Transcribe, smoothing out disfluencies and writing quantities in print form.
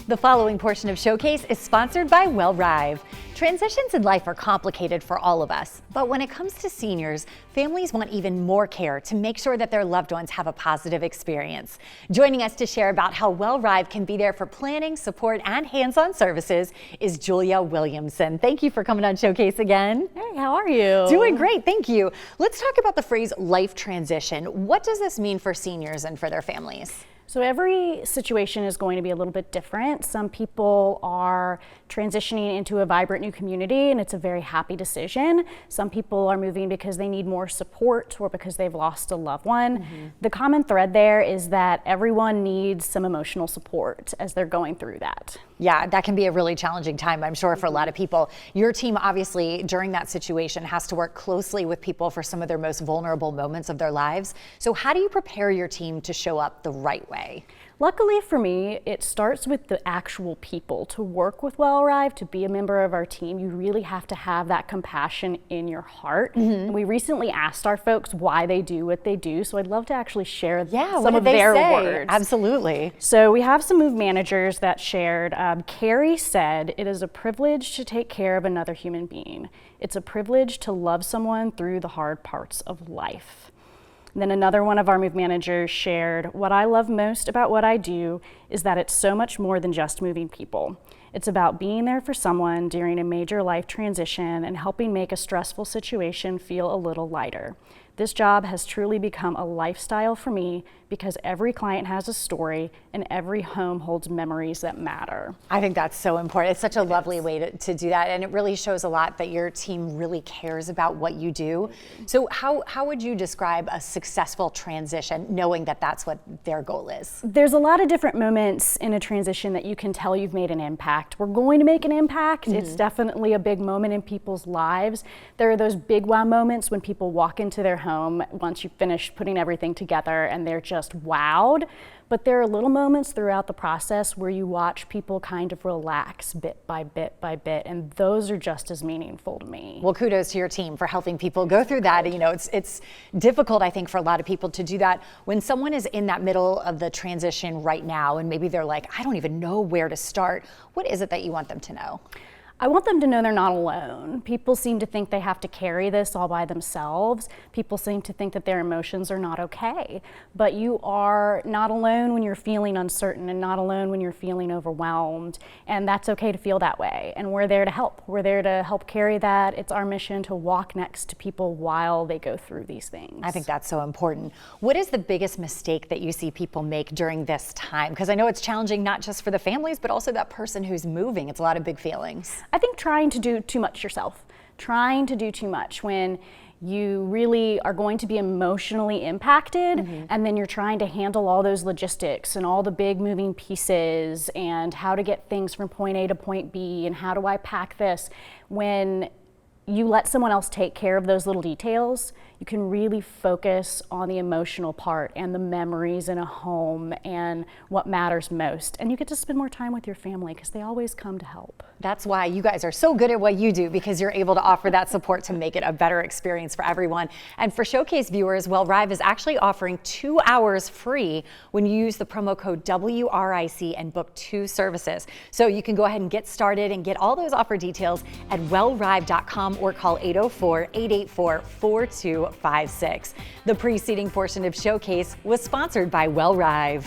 The following portion of Showcase is sponsored by WellRive. Transitions in life are complicated for all of us, but when it comes to seniors, families want even more care to make sure that their loved ones have a positive experience. Joining us to share about how WellRive can be there for planning, support, and hands-on services is Julia Williamson. Thank you for coming on Showcase again. Hey, how are you? Doing great, thank you. Let's talk about the phrase life transition. What does this mean for seniors and for their families? So every situation is going to be a little bit different. Some people are transitioning into a vibrant new community and it's a very happy decision. Some people are moving because they need more support or because they've lost a loved one. The common thread there is that everyone needs some emotional support as they're going through that. Yeah, that can be a really challenging time, I'm sure, for a lot of people. Your team, obviously, during that situation has to work closely with people for some of their most vulnerable moments of their lives. So how do you prepare your team to show up the right way? Luckily for me, it starts with the actual people. To work with WellRive, to be a member of our team, you really have to have that compassion in your heart. And we recently asked our folks why they do what they do, so I'd love to actually share some of their words. Absolutely. So we have some move managers that shared. Carrie said, "It is a privilege to take care of another human being. It's a privilege to love someone through the hard parts of life." Then another one of our move managers shared, "What I love most about what I do is that it's so much more than just moving people. It's about being there for someone during a major life transition and helping make a stressful situation feel a little lighter. This job has truly become a lifestyle for me because every client has a story and every home holds memories that matter." I think that's so important. It's such a lovely way to do that, and it really shows a lot that your team really cares about what you do. So how would you describe a successful transition, knowing that that's what their goal is? There's a lot of different moments in a transition that you can tell you've made an impact. We're going to make an impact. It's definitely a big moment in people's lives. There are those big wow moments when people walk into their home once you finish putting everything together and they're just wowed. But there are little moments throughout the process where you watch people kind of relax bit by bit by bit, and those are just as meaningful to me. Well, kudos to your team for helping people go through that. You know, it's difficult, I think, for a lot of people to do that. When someone is in that middle of the transition right now, and maybe they're like, I don't even know where to start, what is it that you want them to know? I want them to know they're not alone. People seem to think they have to carry this all by themselves. People seem to think that their emotions are not okay. But you are not alone when you're feeling uncertain and not alone when you're feeling overwhelmed. And that's okay to feel that way. And we're there to help. We're there to help carry that. It's our mission to walk next to people while they go through these things. I think that's so important. What is the biggest mistake that you see people make during this time? Because I know it's challenging not just for the families, but also that person who's moving. It's a lot of big feelings. I think trying to do too much yourself, trying to do too much when you really are going to be emotionally impacted, and then you're trying to handle all those logistics and all the big moving pieces and how to get things from point A to point B and how do I pack this. When you let someone else take care of those little details, you can really focus on the emotional part and the memories in a home and what matters most. And you get to spend more time with your family because they always come to help. That's why you guys are so good at what you do, because you're able to offer that support to make it a better experience for everyone. And for Showcase viewers, WellRive is actually offering 2 hours free when you use the promo code WRIC and book 2 services. So you can go ahead and get started and get all those offer details at wellrive.com or call 804-884-4256. The preceding portion of Showcase was sponsored by WellRive.